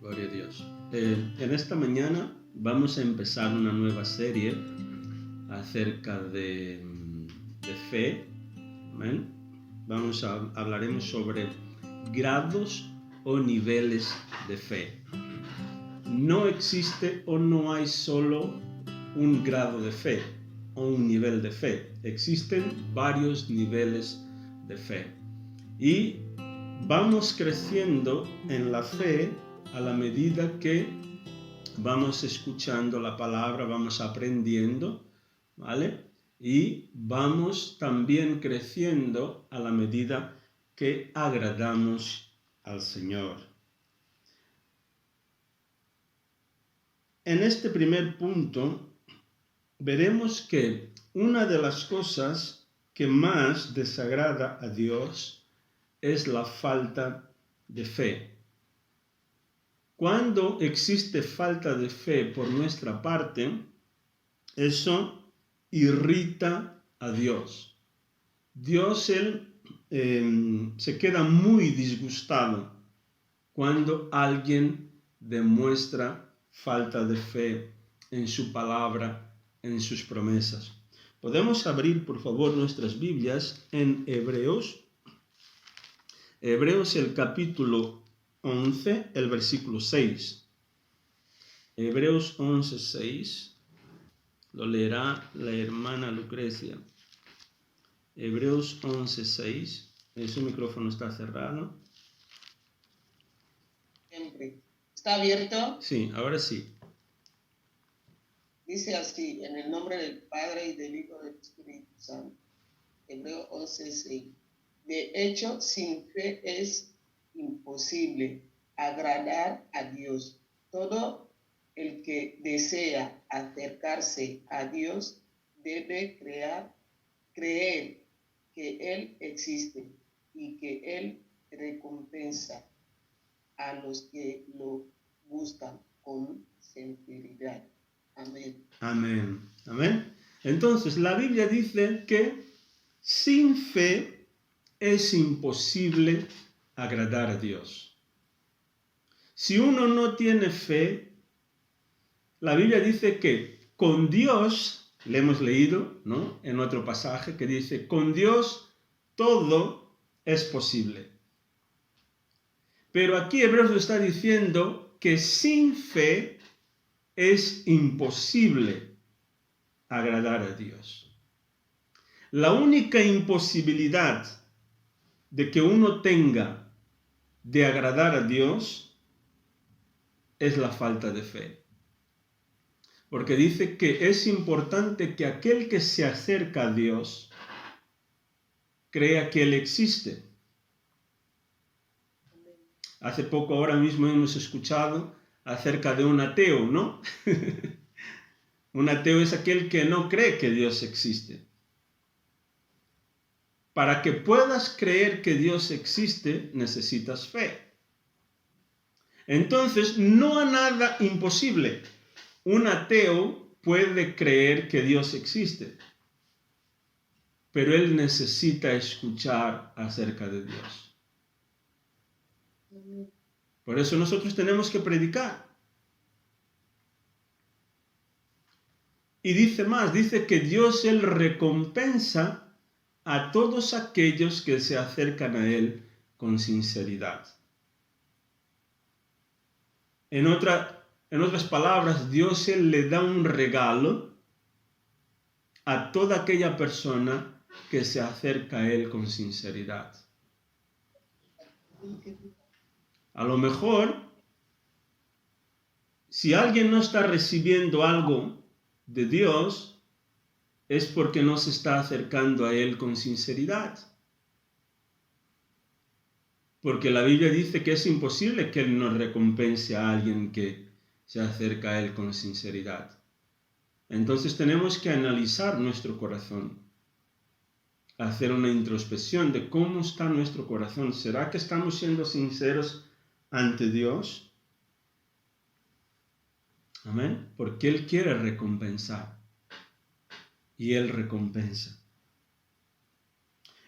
Gloria a Dios. En esta mañana vamos a empezar una nueva serie acerca de fe. ¿Amén? Hablaremos sobre grados o niveles de fe. No existe o no hay solo un grado de fe o un nivel de fe. Existen varios niveles de fe. Y vamos creciendo en la fe a la medida que vamos escuchando la palabra, vamos aprendiendo, ¿vale? Y vamos también creciendo a la medida que agradamos al Señor. En este primer punto veremos que una de las cosas que más desagrada a Dios es la falta de fe. Cuando existe falta de fe por nuestra parte, eso irrita a Dios. Dios, se queda muy disgustado cuando alguien demuestra falta de fe en su palabra, en sus promesas. Podemos abrir, por favor, nuestras Biblias en Hebreos el capítulo 11, el versículo 6. Hebreos 11, 6. Lo leerá la hermana Lucrecia. Hebreos 11, 6. Su micrófono está cerrado. Siempre. ¿Está abierto? Sí, ahora sí. Dice así, en el nombre del Padre y del Hijo y del Espíritu Santo. Hebreos 11, 6. De hecho, sin fe es imposible agradar a Dios. Todo el que desea acercarse a Dios debe creer que Él existe y que Él recompensa a los que lo buscan con sinceridad. Amén. Amén. Amén. Entonces, la Biblia dice que sin fe es imposible agradar a Dios. Si uno no tiene fe, la Biblia dice que con Dios, le hemos leído, ¿no?, en otro pasaje que dice, con Dios todo es posible. Pero aquí Hebreos está diciendo que sin fe es imposible agradar a Dios. La única imposibilidad de que uno tenga de agradar a Dios es la falta de fe. Porque dice que es importante que aquel que se acerca a Dios crea que Él existe. Hace poco, ahora mismo, hemos escuchado acerca de un ateo, ¿no? Un ateo es aquel que no cree que Dios existe. Para que puedas creer que Dios existe, necesitas fe. Entonces, no hay nada imposible. Un ateo puede creer que Dios existe, pero él necesita escuchar acerca de Dios. Por eso nosotros tenemos que predicar. Y dice más, dice que Dios, Él recompensa a todos aquellos que se acercan a Él con sinceridad. En otras palabras, Dios, Él le da un regalo a toda aquella persona que se acerca a Él con sinceridad. A lo mejor, si alguien no está recibiendo algo de Dios, es porque no se está acercando a Él con sinceridad. Porque la Biblia dice que es imposible que Él no recompense a alguien que se acerca a Él con sinceridad. Entonces tenemos que analizar nuestro corazón, hacer una introspección de cómo está nuestro corazón. ¿Será que estamos siendo sinceros ante Dios? Amén. Porque Él quiere recompensar. Y Él recompensa.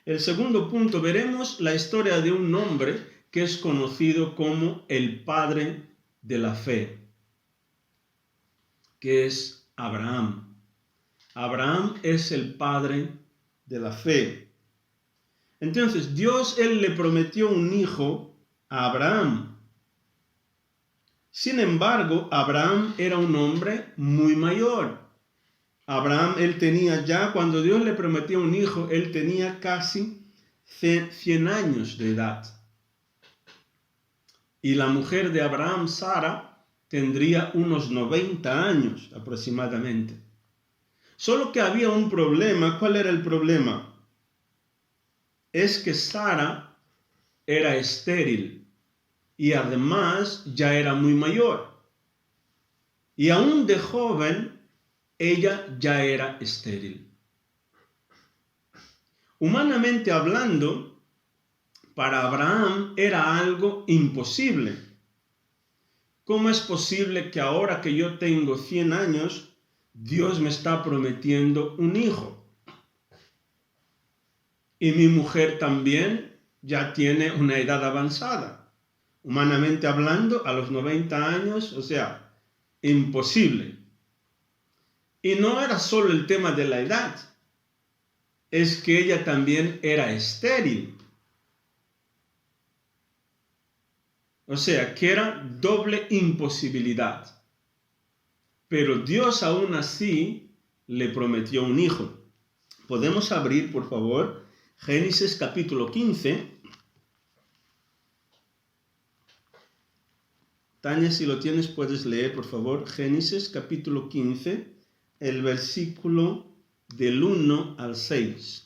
El segundo punto, veremos la historia de un hombre que es conocido como el padre de la fe, que es Abraham. Abraham es el padre de la fe. Entonces, Dios, él le prometió un hijo a Abraham. Sin embargo, Abraham era un hombre muy mayor. Abraham, él tenía ya, cuando Dios le prometió un hijo, él tenía casi 100 años de edad. Y la mujer de Abraham, Sara, tendría unos 90 años aproximadamente. Solo que había un problema. ¿Cuál era el problema? Es que Sara era estéril y además ya era muy mayor. Y aún de joven, ella ya era estéril. Humanamente hablando, para Abraham era algo imposible. ¿Cómo es posible que ahora que yo tengo 100 años, Dios me está prometiendo un hijo? Y mi mujer también ya tiene una edad avanzada. Humanamente hablando, a los 90 años, o sea, imposible. Y no era solo el tema de la edad, es que ella también era estéril. O sea, que era doble imposibilidad. Pero Dios aún así le prometió un hijo. ¿Podemos abrir, por favor, Génesis capítulo 15? Tania, si lo tienes, puedes leer, por favor. Génesis capítulo 15, el versículo del 1 al 6.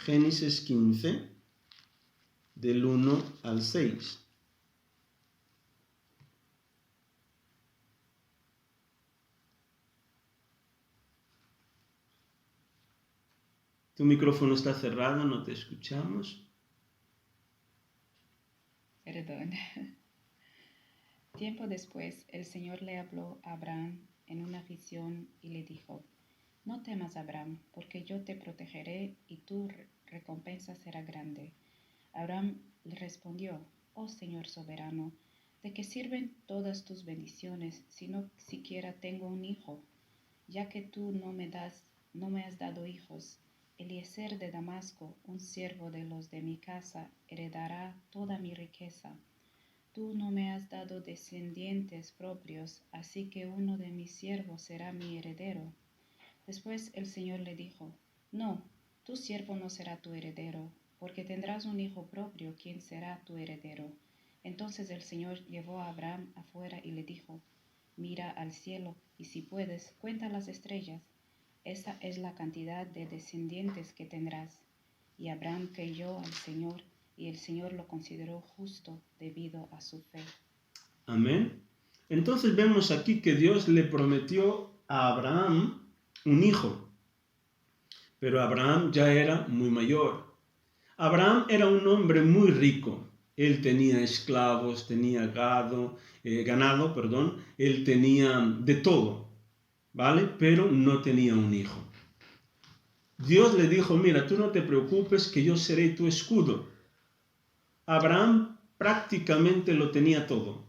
Génesis 15, del 1 al 6. Tu micrófono está cerrado, no te escuchamos. Perdón. Tiempo después, el Señor le habló a Abraham en una visión y le dijo: No temas, Abraham, porque yo te protegeré y tu recompensa será grande. Abraham le respondió: Oh Señor soberano, ¿de qué sirven todas tus bendiciones si no siquiera tengo un hijo? Ya que tú no me has dado hijos, Eliezer de Damasco, un siervo de los de mi casa, heredará toda mi riqueza. Tú no me has dado descendientes propios, así que uno de mis siervos será mi heredero. Después el Señor le dijo: No, tu siervo no será tu heredero, porque tendrás un hijo propio, quien será tu heredero. Entonces el Señor llevó a Abraham afuera y le dijo: Mira al cielo, y si puedes, cuenta las estrellas. Esa es la cantidad de descendientes que tendrás. Y Abraham creyó al Señor, y el Señor lo consideró justo debido a su fe. Amén. Entonces vemos aquí que Dios le prometió a Abraham un hijo. Pero Abraham ya era muy mayor. Abraham era un hombre muy rico. Él tenía esclavos, tenía ganado, él tenía de todo, ¿vale? Pero no tenía un hijo. Dios le dijo: mira, tú no te preocupes, que yo seré tu escudo. Abraham prácticamente lo tenía todo.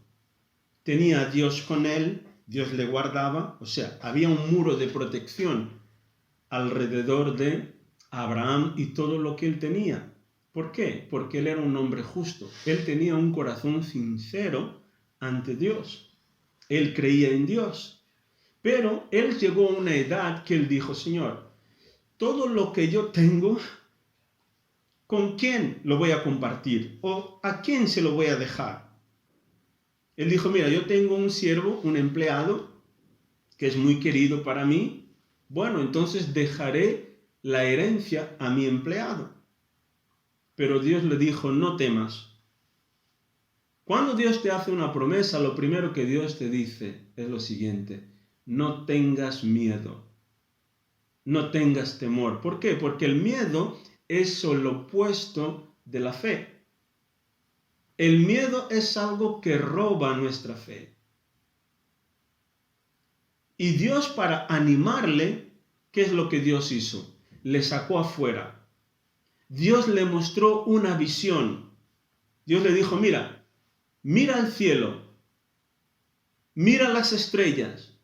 Tenía a Dios con él, Dios le guardaba, o sea, había un muro de protección alrededor de Abraham y todo lo que él tenía. ¿Por qué? Porque él era un hombre justo. Él tenía un corazón sincero ante Dios. Él creía en Dios. Pero él llegó a una edad que él dijo: Señor, todo lo que yo tengo, ¿con quién lo voy a compartir? ¿O a quién se lo voy a dejar? Él dijo: mira, yo tengo un siervo, un empleado, que es muy querido para mí. Bueno, entonces dejaré la herencia a mi empleado. Pero Dios le dijo: no temas. Cuando Dios te hace una promesa, lo primero que Dios te dice es lo siguiente: no tengas miedo, no tengas temor. ¿Por qué? Porque el miedo es el opuesto de la fe. El miedo es algo que roba nuestra fe. Y Dios, para animarle, ¿qué es lo que Dios hizo? Le sacó afuera. Dios le mostró una visión. Dios le dijo, mira al cielo, mira las estrellas,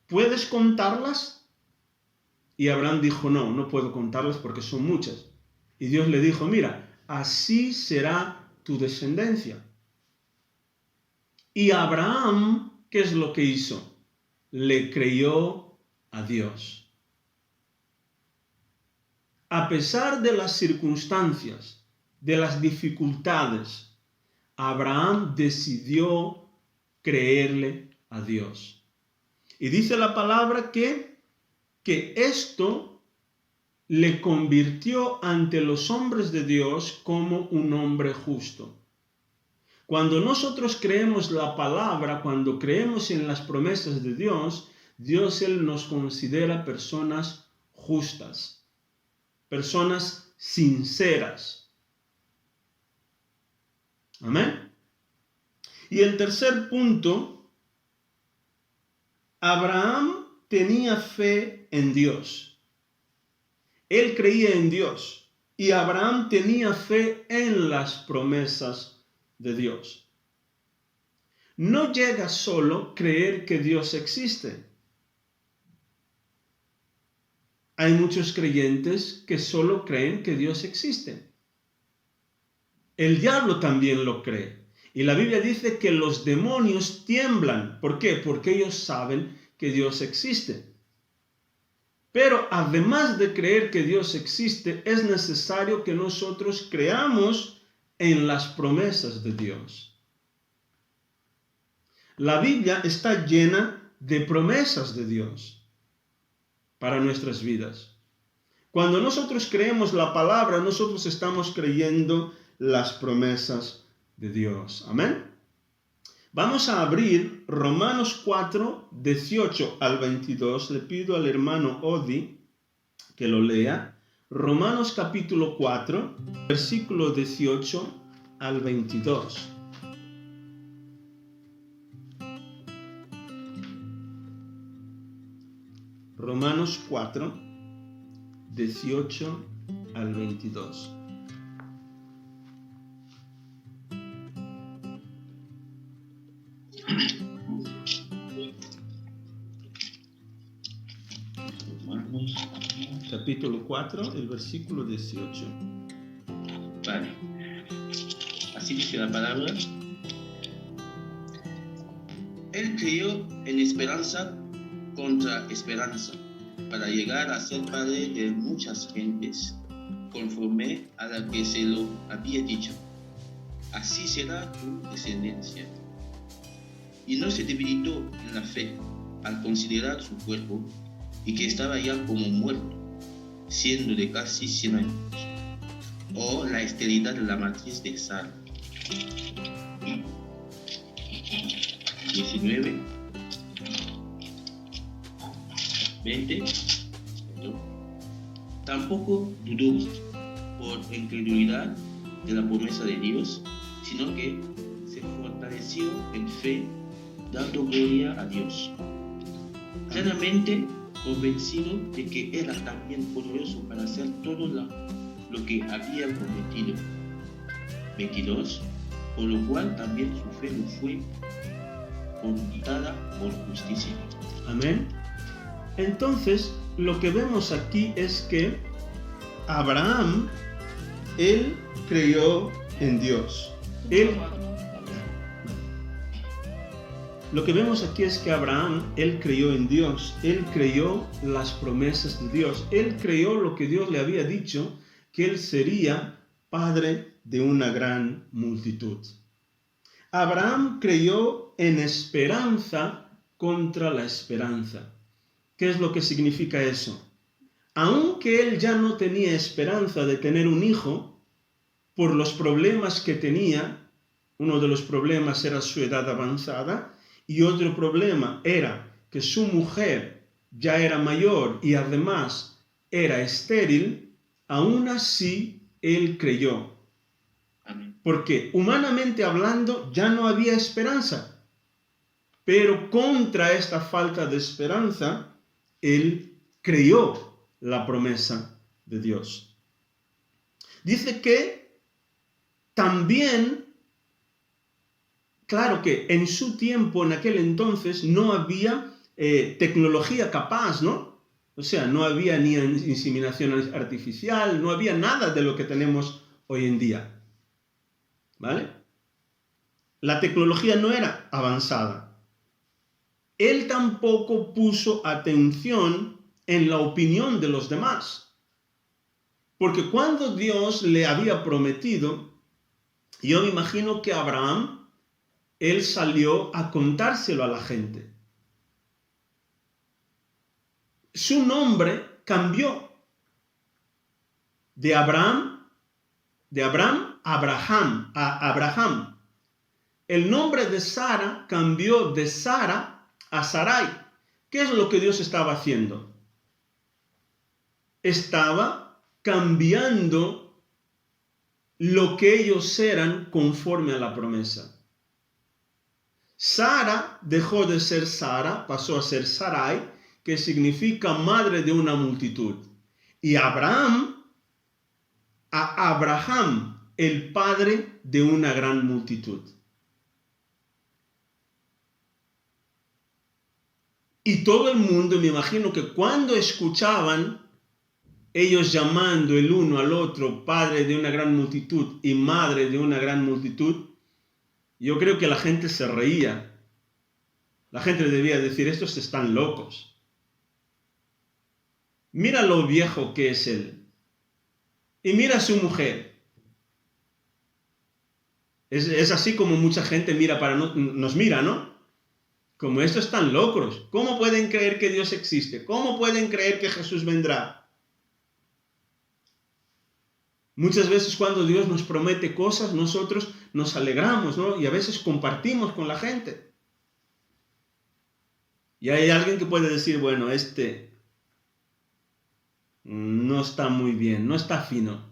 ¿puedes contarlas? Y Abraham dijo, no puedo contarlas porque son muchas. Y Dios le dijo, mira, así será tu descendencia. Y Abraham, ¿qué es lo que hizo? Le creyó a Dios. A pesar de las circunstancias, de las dificultades, Abraham decidió creerle a Dios. Y dice la palabra que esto le convirtió ante los hombres de Dios como un hombre justo. Cuando nosotros creemos la palabra, cuando creemos en las promesas de Dios, Él nos considera personas justas, personas sinceras. Amén. Y el tercer punto, Abraham tenía fe en Dios. Él creía en Dios y Abraham tenía fe en las promesas de Dios. No llega solo creer que Dios existe. Hay muchos creyentes que solo creen que Dios existe. El diablo también lo cree. Y la Biblia dice que los demonios tiemblan. ¿Por qué? Porque ellos saben que Dios existe. Pero además de creer que Dios existe, es necesario que nosotros creamos en las promesas de Dios. La Biblia está llena de promesas de Dios para nuestras vidas. Cuando nosotros creemos la palabra, nosotros estamos creyendo las promesas de Dios. Amén. Vamos a abrir Romanos 4, 18 al 22. Le pido al hermano Odi que lo lea. Romanos capítulo 4, versículo 18 al 22. Romanos 4, 18 al 22. Capítulo 4, el versículo 18. Vale. Así dice la palabra. Él creyó en esperanza contra esperanza, para llegar a ser padre de muchas gentes, conforme a la que se lo había dicho. Así será tu descendencia. Y no se debilitó en la fe al considerar su cuerpo, y que estaba ya como muerto, siendo de casi 100 años, o la esterilidad de la matriz de Sara. 19, 20. Tampoco dudó por incredulidad de la promesa de Dios, sino que se fortaleció en fe, dando gloria a Dios, plenamente convencido de que era también poderoso para hacer todo lo que había prometido. 22. Por lo cual también su fe no fue contada por justicia. Amén. Entonces, lo que vemos aquí es que Abraham, él creyó en Dios. Lo que vemos aquí es que Abraham, él creyó en Dios, él creyó las promesas de Dios, él creyó lo que Dios le había dicho, que él sería padre de una gran multitud. Abraham creyó en esperanza contra la esperanza. ¿Qué es lo que significa eso? Aunque él ya no tenía esperanza de tener un hijo, por los problemas que tenía, uno de los problemas era su edad avanzada, y otro problema era que su mujer ya era mayor y además era estéril, aún así él creyó. Porque humanamente hablando ya no había esperanza. Pero contra esta falta de esperanza, él creyó la promesa de Dios. Dice que también, claro que en su tiempo, en aquel entonces, no había tecnología capaz, ¿no? O sea, no había ni inseminación artificial, no había nada de lo que tenemos hoy en día, ¿vale? La tecnología no era avanzada. Él tampoco puso atención en la opinión de los demás. Porque cuando Dios le había prometido, yo me imagino que Abraham, él salió a contárselo a la gente. Su nombre cambió de Abraham a Abraham. El nombre de Sara cambió de Sara a Sarai. ¿Qué es lo que Dios estaba haciendo? Estaba cambiando lo que ellos eran conforme a la promesa. Sara dejó de ser Sara, pasó a ser Sarai, que significa madre de una multitud. Y Abraham, a Abraham, el padre de una gran multitud. Y todo el mundo, me imagino que cuando escuchaban ellos llamando el uno al otro padre de una gran multitud y madre de una gran multitud, yo creo que la gente se reía. La gente debía decir, estos están locos. Mira lo viejo que es él. Y mira a su mujer. Es así como mucha gente nos mira, ¿no? Como estos están locos. ¿Cómo pueden creer que Dios existe? ¿Cómo pueden creer que Jesús vendrá? Muchas veces cuando Dios nos promete cosas, nosotros nos alegramos, ¿no? Y a veces compartimos con la gente. Y hay alguien que puede decir, bueno, este no está muy bien, no está fino.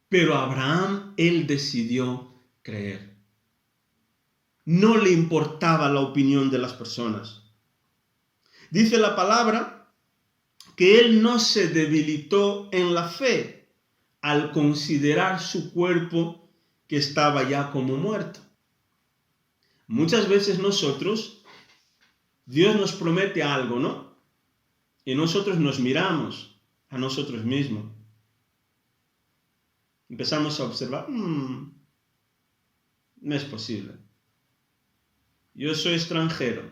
Pero Abraham, él decidió creer. No le importaba la opinión de las personas. Dice la palabra que él no se debilitó en la fe al considerar su cuerpo que estaba ya como muerto. Muchas veces Dios nos promete algo, ¿no? Y nosotros nos miramos a nosotros mismos. Empezamos a observar, no es posible. Yo soy extranjero.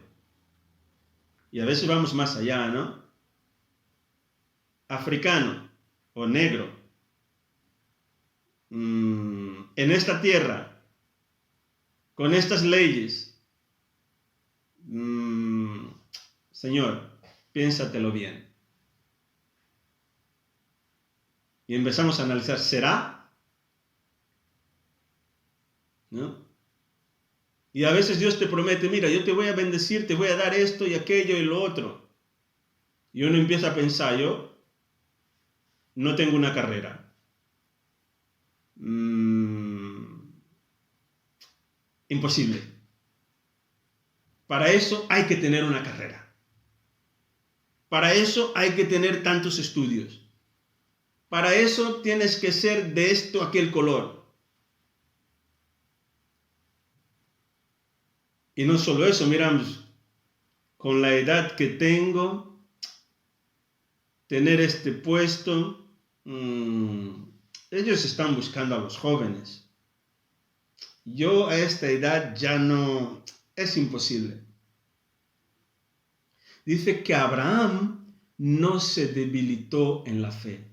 Y a veces vamos más allá, ¿no? Africano o negro. En esta tierra, con estas leyes. Señor, piénsatelo bien. Y empezamos a analizar, ¿será? ¿No? Y a veces Dios te promete, mira, yo te voy a bendecir, te voy a dar esto y aquello y lo otro. Y uno empieza a pensar, yo no tengo una carrera. Imposible. Para eso hay que tener una carrera. Para eso hay que tener tantos estudios. Para eso tienes que ser de esto, aquel color. Y no solo eso, miramos, con la edad que tengo, tener este puesto, ellos están buscando a los jóvenes. Yo a esta edad ya no, es imposible. Dice que Abraham no se debilitó en la fe.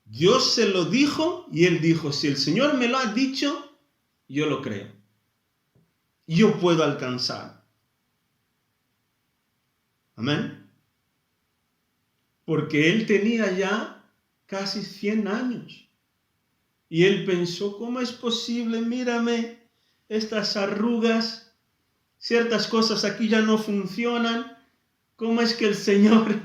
Dios se lo dijo y él dijo, si el Señor me lo ha dicho, yo lo creo. Yo puedo alcanzar. Amén. Porque él tenía ya casi 100 años. Y él pensó, ¿cómo es posible? Mírame, estas arrugas, ciertas cosas aquí ya no funcionan. ¿Cómo es que el Señor?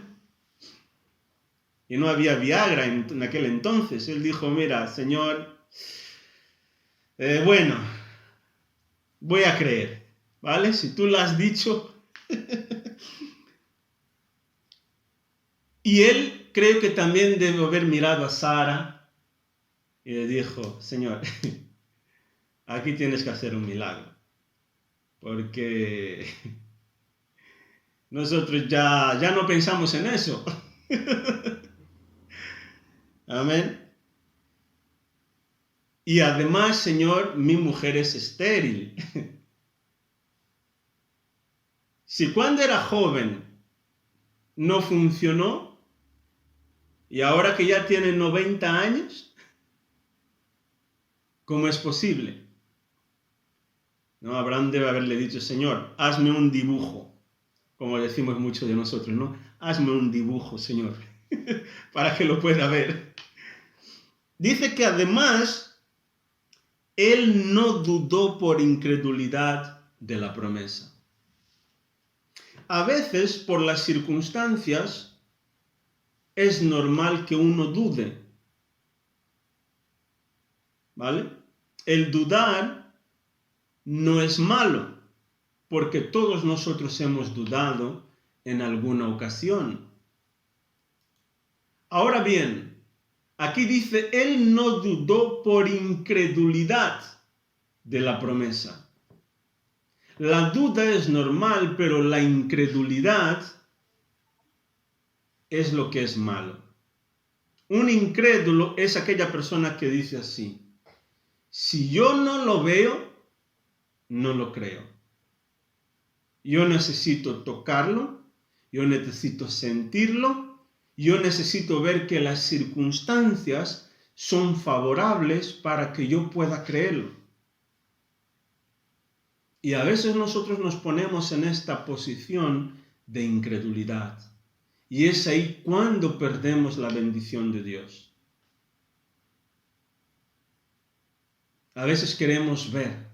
Y no había Viagra en aquel entonces. Él dijo, mira, Señor, bueno, voy a creer, ¿vale? Si tú lo has dicho. Y él él creo que también debe haber mirado a Sara y le dijo, Señor, aquí tienes que hacer un milagro, porque nosotros ya no pensamos en eso. Amén. Y además, Señor, mi mujer es estéril. Si cuando era joven no funcionó, y ahora que ya tiene 90 años, ¿cómo es posible? No, Abraham debe haberle dicho, Señor, hazme un dibujo, como decimos muchos de nosotros, ¿no? Hazme un dibujo, Señor, para que lo pueda ver. Dice que además, él no dudó por incredulidad de la promesa. A veces, por las circunstancias, es normal que uno dude, ¿vale? El dudar no es malo, porque todos nosotros hemos dudado en alguna ocasión. Ahora bien, aquí dice, él no dudó por incredulidad de la promesa. La duda es normal, pero la incredulidad es lo que es malo. Un incrédulo es aquella persona que dice así, si yo no lo veo, no lo creo. Yo necesito tocarlo, yo necesito sentirlo, yo necesito ver que las circunstancias son favorables para que yo pueda creerlo. Y a veces nosotros nos ponemos en esta posición de incredulidad. Y es ahí cuando perdemos la bendición de Dios. A veces queremos ver,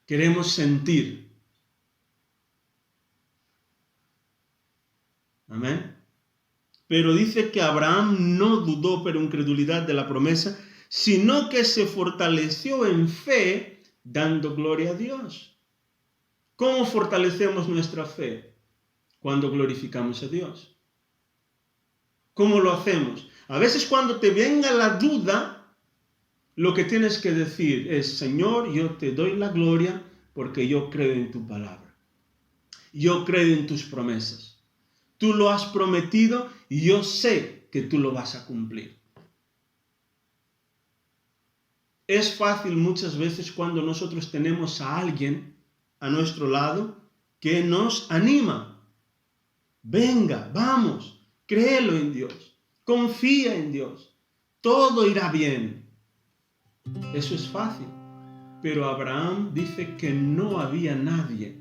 queremos sentir. Amén. Pero dice que Abraham no dudó por incredulidad de la promesa, sino que se fortaleció en fe, dando gloria a Dios. ¿Cómo fortalecemos nuestra fe? Cuando glorificamos a Dios. ¿Cómo lo hacemos? A veces cuando te venga la duda, lo que tienes que decir es, Señor, yo te doy la gloria porque yo creo en tu palabra. Yo creo en tus promesas. Tú lo has prometido y yo sé que tú lo vas a cumplir. Es fácil muchas veces cuando nosotros tenemos a alguien a nuestro lado que nos anima. Venga, vamos, créelo en Dios, confía en Dios, todo irá bien. Eso es fácil, pero Abraham dice que no había nadie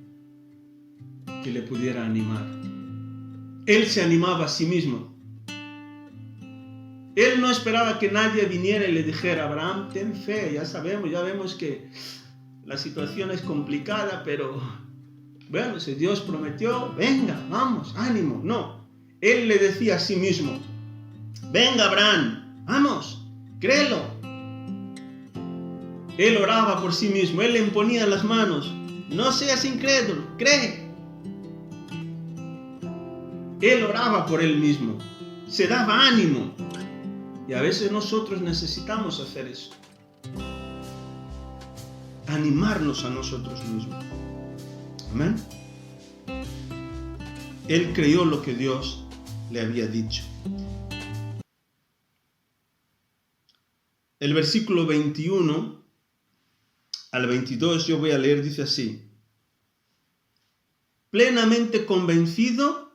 que le pudiera animar. Él se animaba a sí mismo. Él no esperaba que nadie viniera y le dijera, Abraham, ten fe, ya vemos que la situación es complicada, pero bueno, si Dios prometió, venga, vamos, ánimo. No, él le decía a sí mismo, venga Abraham, vamos, créelo. Él oraba por sí mismo, él le imponía las manos, no seas incrédulo, cree. Él oraba por él mismo, se daba ánimo. Y a veces nosotros necesitamos hacer eso. Animarnos a nosotros mismos. Amén. Él creyó lo que Dios le había dicho. El versículo 21 al 22 yo voy a leer, dice así. Plenamente convencido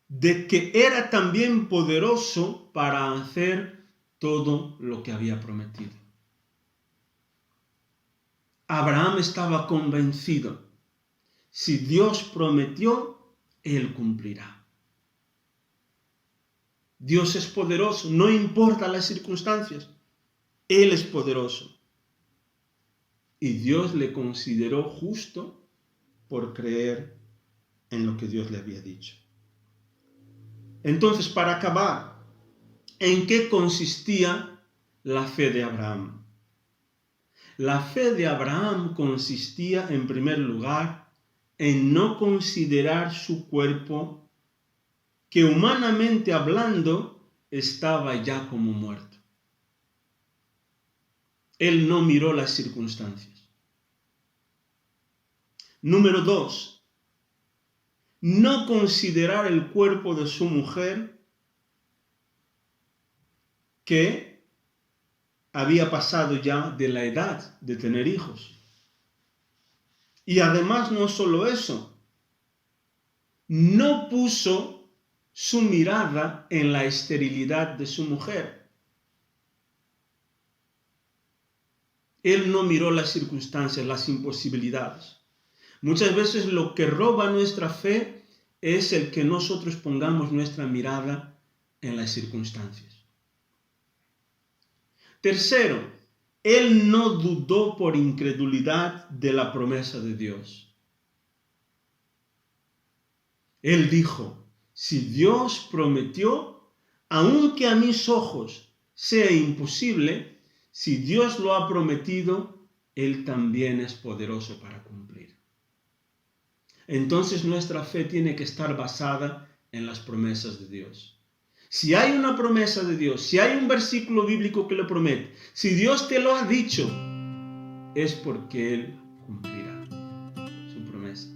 de que era también poderoso para hacer todo lo que había prometido. Abraham estaba convencido. Si Dios prometió, Él cumplirá. Dios es poderoso, no importa las circunstancias. Él es poderoso. Y Dios le consideró justo por creer en lo que Dios le había dicho. Entonces, para acabar, ¿en qué consistía la fe de Abraham? La fe de Abraham consistía, en primer lugar, en no considerar su cuerpo que humanamente hablando estaba ya como muerto. Él no miró las circunstancias. Número 2. No considerar el cuerpo de su mujer que había pasado ya de la edad de tener hijos. Y además no solo eso, no puso su mirada en la esterilidad de su mujer. Él no miró las circunstancias, las imposibilidades. Muchas veces lo que roba nuestra fe es el que nosotros pongamos nuestra mirada en las circunstancias. Tercero, él no dudó por incredulidad de la promesa de Dios. Él dijo, si Dios prometió, aunque a mis ojos sea imposible, si Dios lo ha prometido, Él también es poderoso para cumplir. Entonces nuestra fe tiene que estar basada en las promesas de Dios. Si hay una promesa de Dios, si hay un versículo bíblico que lo promete, si Dios te lo ha dicho, es porque Él cumplirá su promesa.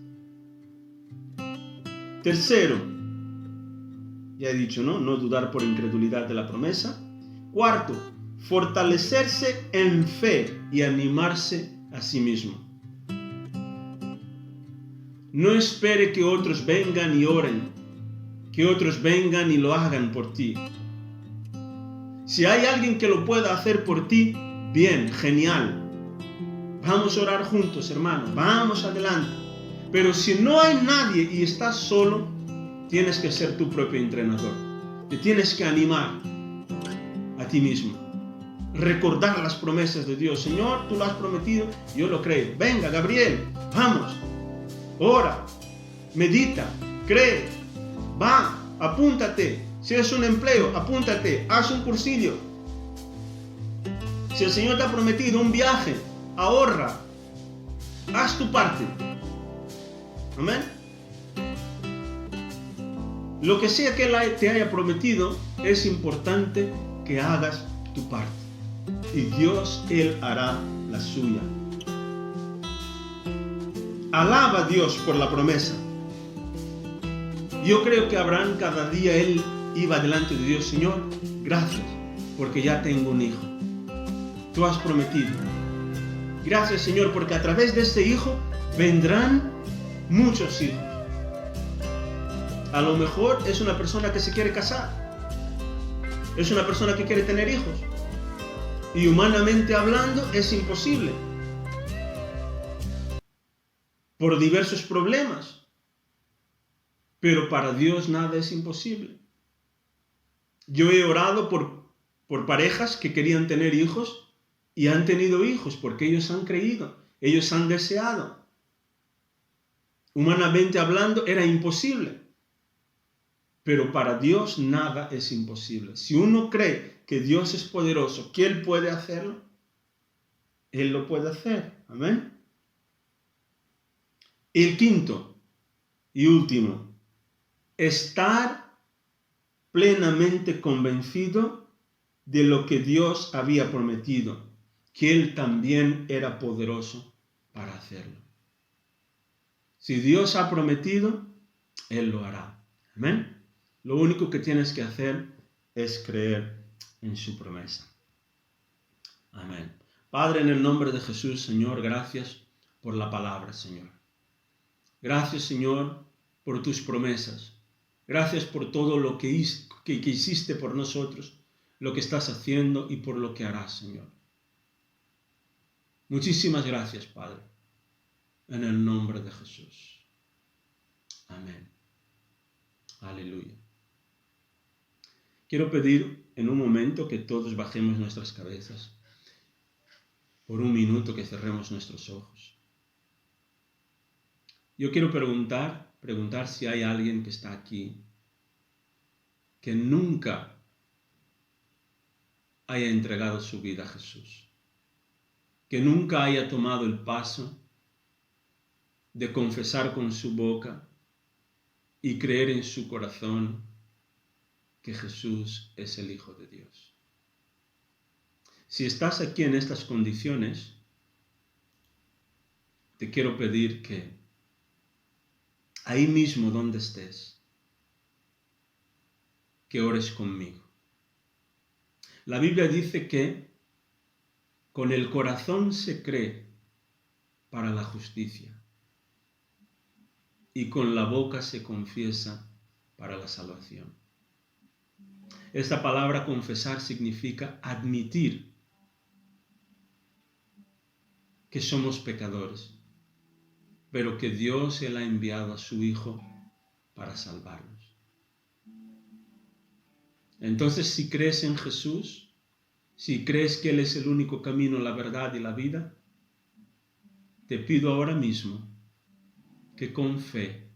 Tercero, ya he dicho, ¿no? No dudar por incredulidad de la promesa. Cuarto, fortalecerse en fe y animarse a sí mismo. No espere que otros vengan y oren, que otros vengan y lo hagan por ti. Si hay alguien que lo pueda hacer por ti, bien, genial. Vamos a orar juntos, hermano, vamos adelante. Pero si no hay nadie y estás solo, tienes que ser tu propio entrenador. Te tienes que animar a ti mismo. Recordar las promesas de Dios. Señor, tú lo has prometido, yo lo creo. Venga, Gabriel, vamos. Ora, medita, cree, va, apúntate. Si es un empleo, apúntate, haz un cursillo. Si el Señor te ha prometido un viaje, ahorra, haz tu parte. Amén. Lo que sea que Él te haya prometido, es importante que hagas tu parte. Y Dios, Él hará la suya. Alaba a Dios por la promesa. Yo creo que Abraham cada día él iba delante de Dios. Señor, gracias porque ya tengo un hijo. Tú has prometido. Gracias, Señor, porque a través de este hijo vendrán muchos hijos. A lo mejor es una persona que se quiere casar. Es una persona que quiere tener hijos. Y humanamente hablando es imposible. Por diversos problemas. Pero para Dios nada es imposible. Yo he orado por parejas que querían tener hijos y han tenido hijos porque ellos han creído, ellos han deseado. Humanamente hablando era imposible. Pero para Dios nada es imposible. Si uno cree que Dios es poderoso, que Él puede hacerlo, Él lo puede hacer. Amén. El quinto y último, estar plenamente convencido de lo que Dios había prometido, que Él también era poderoso para hacerlo. Si Dios ha prometido, Él lo hará. Amén. Lo único que tienes que hacer es creer en su promesa. Amén. Padre, en el nombre de Jesús, Señor, gracias por la palabra, Señor. Gracias, Señor, por tus promesas. Gracias por todo lo que hiciste por nosotros, lo que estás haciendo y por lo que harás, Señor. Muchísimas gracias, Padre, en el nombre de Jesús. Amén. Aleluya. Quiero pedir en un momento que todos bajemos nuestras cabezas. Por un minuto que cerremos nuestros ojos. Yo quiero preguntar si hay alguien que está aquí que nunca haya entregado su vida a Jesús, que nunca haya tomado el paso de confesar con su boca y creer en su corazón que Jesús es el Hijo de Dios. Si estás aquí en estas condiciones, te quiero pedir que ahí mismo donde estés, que ores conmigo. La Biblia dice que con el corazón se cree para la justicia y con la boca se confiesa para la salvación. Esta palabra confesar significa admitir que somos pecadores, pero que Dios Él ha enviado a su Hijo para salvarnos. Entonces, si crees en Jesús, si crees que Él es el único camino, la verdad y la vida, te pido ahora mismo que con fe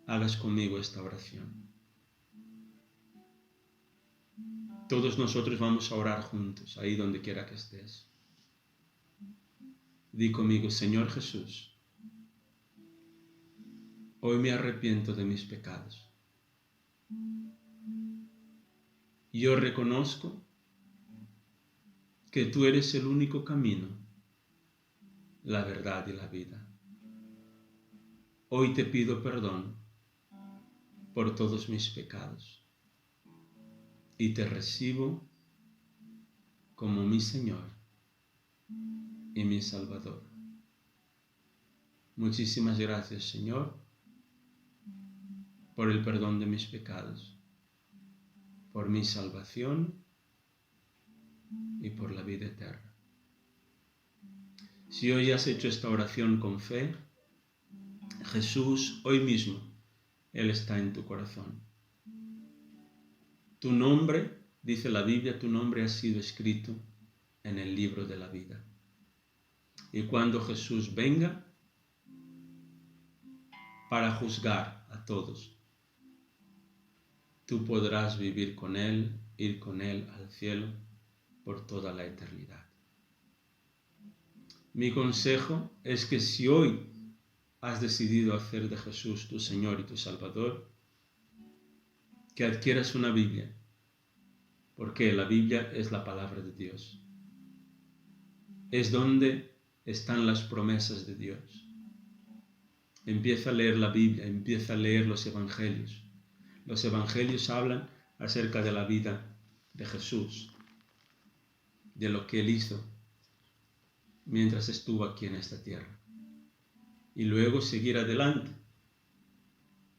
hagas conmigo esta oración. Todos nosotros vamos a orar juntos, ahí donde quiera que estés. Di conmigo: Señor Jesús, hoy me arrepiento de mis pecados. Yo reconozco que tú eres el único camino, la verdad y la vida. Hoy te pido perdón por todos mis pecados y te recibo como mi Señor y mi Salvador. Muchísimas gracias, Señor, por el perdón de mis pecados, por mi salvación y por la vida eterna. Si hoy has hecho esta oración con fe, Jesús, hoy mismo, Él está en tu corazón. Tu nombre, dice la Biblia, tu nombre ha sido escrito en el libro de la vida. Y cuando Jesús venga para juzgar a todos, tú podrás vivir con Él, ir con Él al cielo por toda la eternidad. Mi consejo es que si hoy has decidido hacer de Jesús tu Señor y tu Salvador, que adquieras una Biblia, porque la Biblia es la palabra de Dios. Es donde están las promesas de Dios. Empieza a leer la Biblia, empieza a leer los Evangelios. Los Evangelios hablan acerca de la vida de Jesús, de lo que Él hizo mientras estuvo aquí en esta tierra. Y luego seguir adelante,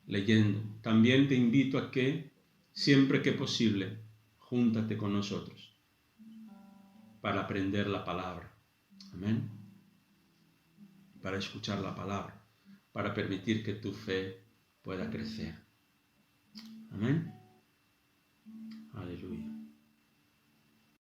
leyendo. También te invito a que, siempre que posible, júntate con nosotros para aprender la palabra. Amén. Para escuchar la palabra, para permitir que tu fe pueda crecer.